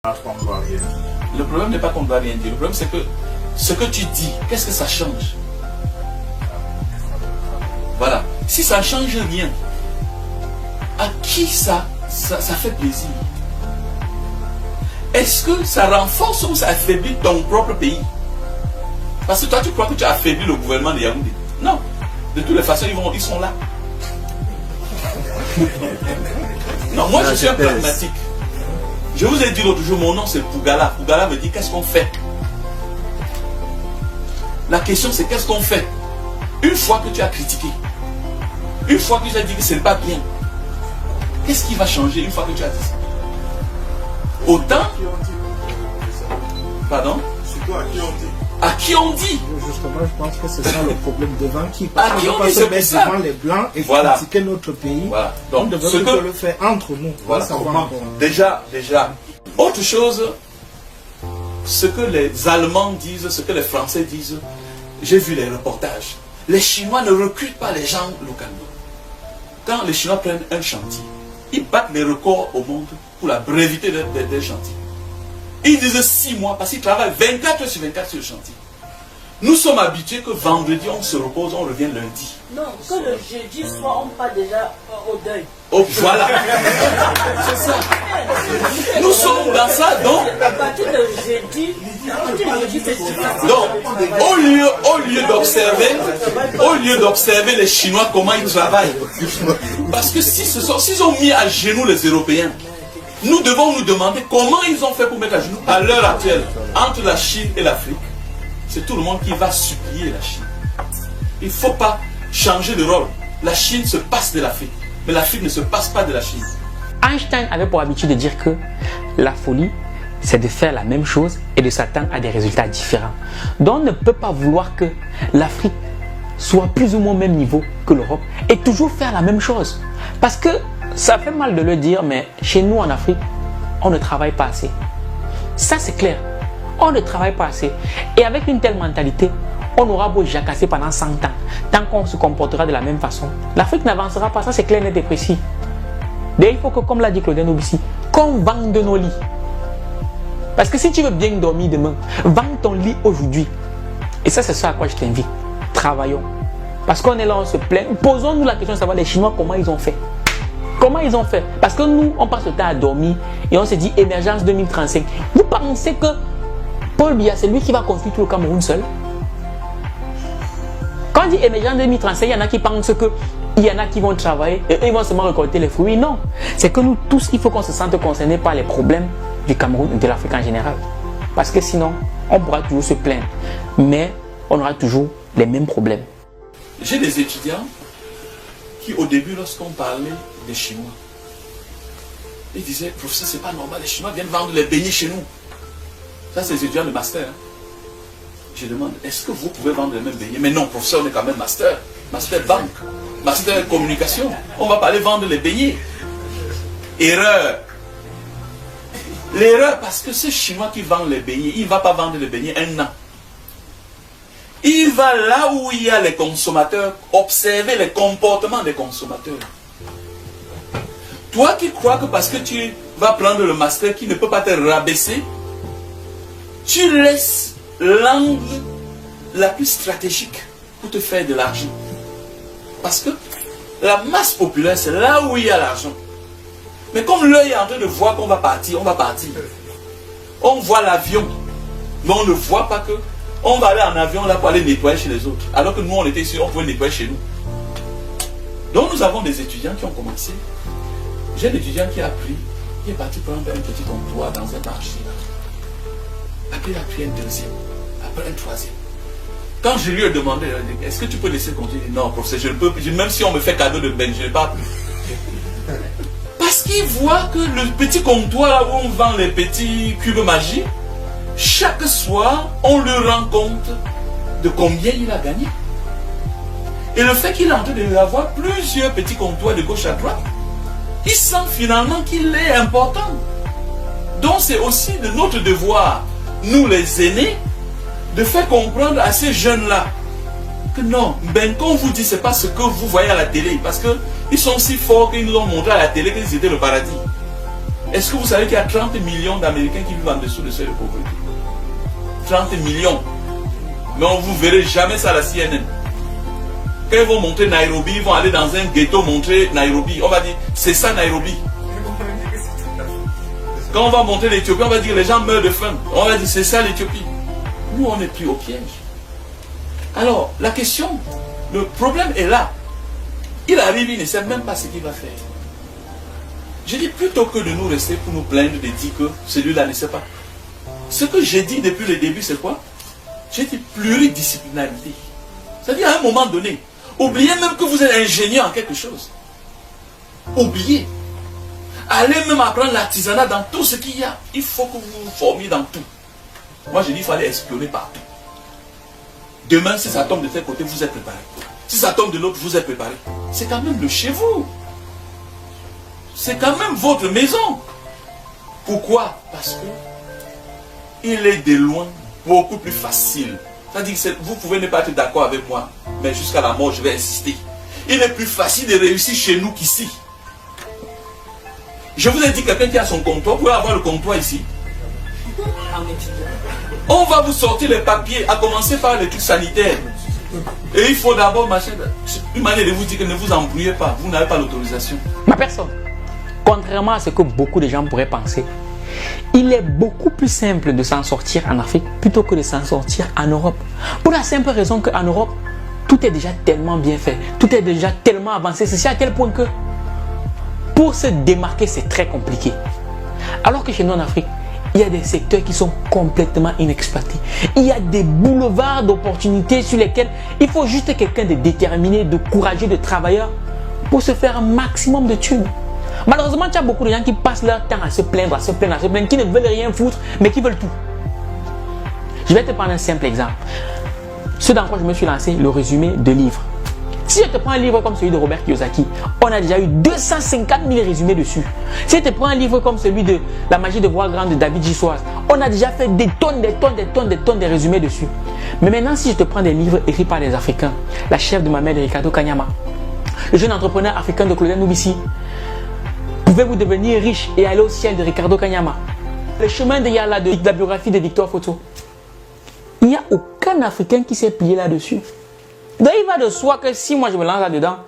Le problème n'est pas qu'on ne doit rien dire. Le problème, c'est que ce que tu dis, qu'est-ce que ça change? Voilà. Si ça ne change rien, à qui ça fait plaisir? Est-ce que ça renforce ou ça affaiblit ton propre pays? Parce que toi, tu crois que tu as affaibli le gouvernement de Yaoundé. Non. De toutes les façons, ils sont là. Non, moi, je suis un pragmatique. Je vous ai dit l'autre jour, mon nom c'est Pougala. Pougala me dit qu'est-ce qu'on fait? La question c'est qu'est-ce qu'on fait? Une fois que tu as critiqué, une fois que tu as dit que ce n'est pas bien, qu'est-ce qui va changer une fois que tu as dit ça? Autant. Pardon? C'est toi à qui on dit? À qui on dit? Justement, je pense que c'est ça le problème devant qui. Parce À qui on ne dit peut pas se mettre devant les Blancs et critiquer notre pays. Voilà. On Donc, devrait plutôt le faire entre nous. Voilà. Savoir, Déjà. Autre chose, ce que les Allemands disent, ce que les Français disent, j'ai vu les reportages. Les Chinois ne recrutent pas les gens localement. Quand les Chinois prennent un chantier, ils battent les records au monde pour la brevité des chantiers. Ils disent 6 mois parce qu'ils travaillent 24 heures sur 24 sur le chantier. Nous sommes habitués que vendredi on se repose, on revient lundi. Non, que le jeudi soir on part déjà au deuil. Oh voilà. C'est ça. Nous sommes dans ça, donc. À partir de jeudi, c'est difficile. Donc, au lieu d'observer les Chinois comment ils travaillent, parce que s'ils ont mis à genoux les Européens, nous devons nous demander comment ils ont fait pour mettre à genoux. À l'heure actuelle, entre la Chine et l'Afrique, c'est tout le monde qui va supplier la Chine. Il ne faut pas changer de rôle. La Chine se passe de l'Afrique, mais l'Afrique ne se passe pas de la Chine. Einstein avait pour habitude de dire que la folie, c'est de faire la même chose et de s'attendre à des résultats différents. Donc on ne peut pas vouloir que l'Afrique soit plus ou moins au même niveau que l'Europe et toujours faire la même chose. Parce que ça fait mal de le dire, mais chez nous en Afrique, on ne travaille pas assez. Ça c'est clair. On ne travaille pas assez. Et avec une telle mentalité, on aura beau jacasser pendant 100 ans. Tant qu'on se comportera de la même façon, l'Afrique n'avancera pas. Ça c'est clair, net et précis. D'ailleurs, il faut que, comme l'a dit Claudine Obissi, qu'on vende nos lits. Parce que si tu veux bien dormir demain, vends ton lit aujourd'hui. Et ça, c'est ça à quoi je t'invite. Travaillons. Parce qu'on est là, on se plaint. Posons-nous la question de savoir les Chinois, comment ils ont fait. Comment ils ont fait? Parce que nous, on passe le temps à dormir et on se dit émergence 2035. Vous pensez que Paul Biya, c'est lui qui va construire tout le Cameroun seul? Quand on dit émergence 2035, il y en a qui pensent qu'il y en a qui vont travailler et eux, ils vont seulement récolter les fruits. Non. C'est que nous tous, il faut qu'on se sente concernés par les problèmes du Cameroun et de l'Afrique en général. Parce que sinon, on pourra toujours se plaindre. Mais on aura toujours les mêmes problèmes. J'ai des étudiants qui, au début, lorsqu'on parlait des Chinois, ils disaient, professeur, c'est pas normal, les Chinois viennent vendre les beignets chez nous. Ça, c'est les étudiants de master. Hein. Je demande, est-ce que vous pouvez vendre les mêmes beignets? Mais non, professeur, on est quand même master. Master banque, master communication. On va pas aller vendre les beignets. Erreur. L'erreur, parce que ce Chinois qui vend les beignets, il ne va pas vendre les beignets un an. Il va là où il y a les consommateurs, observer les comportements des consommateurs. Toi qui crois que parce que tu vas prendre le master qui ne peut pas te rabaisser, tu laisses l'angle la plus stratégique pour te faire de l'argent. Parce que la masse populaire, c'est là où il y a l'argent. Mais comme l'œil est en train de voir qu'on va partir, on va partir. On voit l'avion, mais on ne voit pas que on va aller en avion là pour aller nettoyer chez les autres. Alors que nous, on était ici, on pouvait nettoyer chez nous. Donc nous avons des étudiants qui ont commencé. J'ai un étudiant qui a pris, qui est parti prendre un petit comptoir dans un marché. Après, il a pris un deuxième, après un troisième. Quand je lui ai demandé, est-ce que tu peux laisser continuer? Non, professeur, je ne peux plus. Même si on me fait cadeau de bain, je ne vais pas plus. Parce qu'il voit que le petit comptoir là où on vend les petits cubes magiques, chaque soir, on lui rend compte de combien il a gagné. Et le fait qu'il est en train d'avoir plusieurs petits comptoirs de gauche à droite, il sent finalement qu'il est important. Donc c'est aussi de notre devoir, nous les aînés, de faire comprendre à ces jeunes-là que non, ben qu'on vous dit, c'est pas ce que vous voyez à la télé, parce qu'ils sont si forts qu'ils nous ont montré à la télé qu'ils étaient le paradis. Est-ce que vous savez qu'il y a 30 millions d'Américains qui vivent en dessous de seuil de pauvreté? 30 millions. Mais on ne vous verrez jamais ça à la CNN. Quand ils vont montrer Nairobi, ils vont aller dans un ghetto montrer Nairobi. On va dire, c'est ça Nairobi. Quand on va montrer l'Éthiopie, on va dire, les gens meurent de faim. On va dire, c'est ça l'Éthiopie. Nous, on est pris au piège. Alors, la question, le problème est là. Il arrive, il ne sait même pas ce qu'il va faire. Je dis, plutôt que de nous rester pour nous plaindre, de dire que celui-là ne sait pas. Ce que j'ai dit depuis le début, c'est quoi? J'ai dit pluridisciplinarité. C'est-à-dire, à un moment donné, oubliez même que vous êtes ingénieur en quelque chose. Oubliez. Allez même apprendre l'artisanat dans tout ce qu'il y a. Il faut que vous vous formiez dans tout. Moi, je dis, il fallait espionner partout. Demain, si ça tombe de tel côté, vous êtes préparé. Si ça tombe de l'autre, vous êtes préparé. C'est quand même de chez vous. C'est quand même votre maison. Pourquoi? Parce que il est de loin beaucoup plus facile. C'est-à-dire que vous pouvez ne pas être d'accord avec moi, mais jusqu'à la mort, je vais insister. Il est plus facile de réussir chez nous qu'ici. Je vous ai dit, quelqu'un qui a son comptoir, vous pouvez avoir le comptoir ici. On va vous sortir les papiers, à commencer par les trucs sanitaires. Et il faut d'abord marcher. Une manière de vous dire que ne vous embrouillez pas, vous n'avez pas l'autorisation. Ma personne, contrairement à ce que beaucoup de gens pourraient penser, il est beaucoup plus simple de s'en sortir en Afrique plutôt que de s'en sortir en Europe. Pour la simple raison qu'en Europe, tout est déjà tellement bien fait, tout est déjà tellement avancé. C'est à tel point que pour se démarquer, c'est très compliqué. Alors que chez nous en Afrique, il y a des secteurs qui sont complètement inexploités. Il y a des boulevards d'opportunités sur lesquels il faut juste quelqu'un de déterminé, de courageux, de travailleur pour se faire un maximum de thunes. Malheureusement, il y a beaucoup de gens qui passent leur temps à se plaindre, qui ne veulent rien foutre, mais qui veulent tout. Je vais te prendre un simple exemple. Ce dans quoi je me suis lancé, le résumé de livres. Si je te prends un livre comme celui de Robert Kiyosaki, on a déjà eu 250 000 résumés dessus. Si je te prends un livre comme celui de La magie de voir grand de David Gissoise, on a déjà fait des tonnes de résumés dessus. Mais maintenant, si je te prends des livres écrits par des Africains, La chef de ma mère de Ricardo Kanyama, Le jeune entrepreneur africain de Claudel Noubissi, Pouvez-vous devenir riche et aller au ciel de Ricardo Kanyama, Le chemin de Yala de la biographie de Victor Photo, il n'y a aucun Africain qui s'est plié là-dessus. Donc il va de soi que si moi je me lance là-dedans,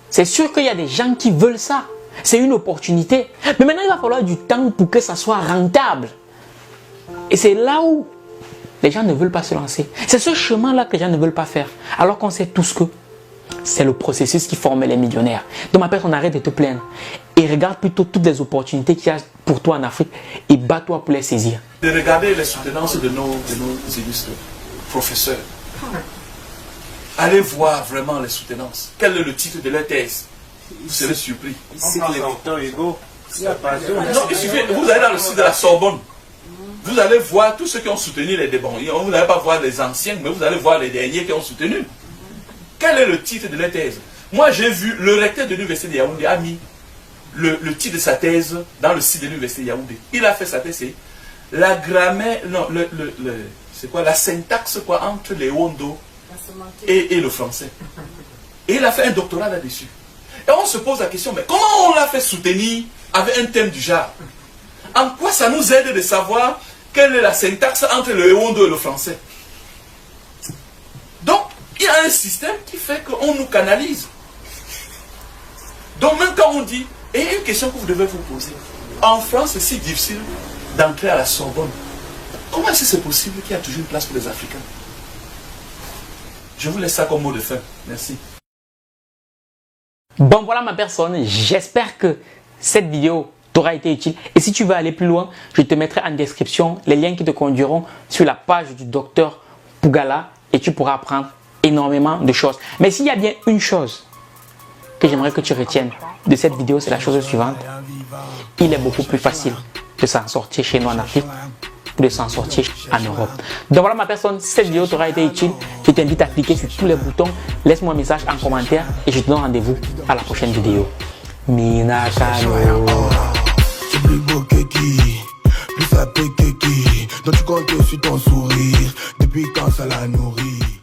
c'est sûr qu'il y a des gens qui veulent ça. C'est une opportunité. Mais maintenant il va falloir du temps pour que ça soit rentable. Et c'est là où les gens ne veulent pas se lancer. C'est ce chemin-là que les gens ne veulent pas faire. Alors qu'on sait tous que c'est le processus qui forme les millionnaires. Donc ma personne, arrête de te plaindre. Et regarde plutôt toutes les opportunités qu'il y a pour toi en Afrique et bats-toi pour les saisir. De regarder les soutenances de nos illustres professeurs. Allez voir vraiment les soutenances. Quel est le titre de leur thèse? Vous serez surpris. C'est que les Victor Hugo. Non, il suffit, vous allez dans le site de la Sorbonne. Vous allez voir tous ceux qui ont soutenu les débats. Vous n'allez pas voir les anciens, mais vous allez voir les derniers qui ont soutenu. Quel est le titre de leur thèse? Moi, j'ai vu le recteur de l'université de Yaoundé a mis le titre de sa thèse dans le site de l'université de Yaoundé. Il a fait sa thèse, c'est la grammaire, non, c'est quoi, la syntaxe quoi, entre les Wondo et le français. Et il a fait un doctorat là-dessus. Et on se pose la question, mais comment on l'a fait soutenir avec un thème du genre? En quoi ça nous aide de savoir quelle est la syntaxe entre le Wondo et le français? Donc, il y a un système qui fait qu'on nous canalise. Donc même quand on dit, et une question que vous devez vous poser, en France c'est si difficile d'entrer à la Sorbonne. Comment est-ce que c'est possible qu'il y a toujours une place pour les Africains? Je vous laisse ça comme mot de fin. Merci. Bon voilà ma personne, j'espère que cette vidéo t'aura été utile. Et si tu veux aller plus loin, je te mettrai en description les liens qui te conduiront sur la page du docteur Pougala et tu pourras apprendre énormément de choses. Mais s'il y a bien une chose que j'aimerais que tu retiennes de cette vidéo, c'est la chose suivante. Il est beaucoup plus facile de s'en sortir chez nous en Afrique que de s'en sortir en Europe. Donc voilà ma personne, si cette vidéo t'aura été utile, je t'invite à cliquer sur tous les boutons, laisse-moi un message en commentaire et je te donne rendez-vous à la prochaine vidéo. Minakano. C'est plus beau que qui, plus sapé que qui. Donc tu comptes sur ton sourire, depuis quand ça la nourrit.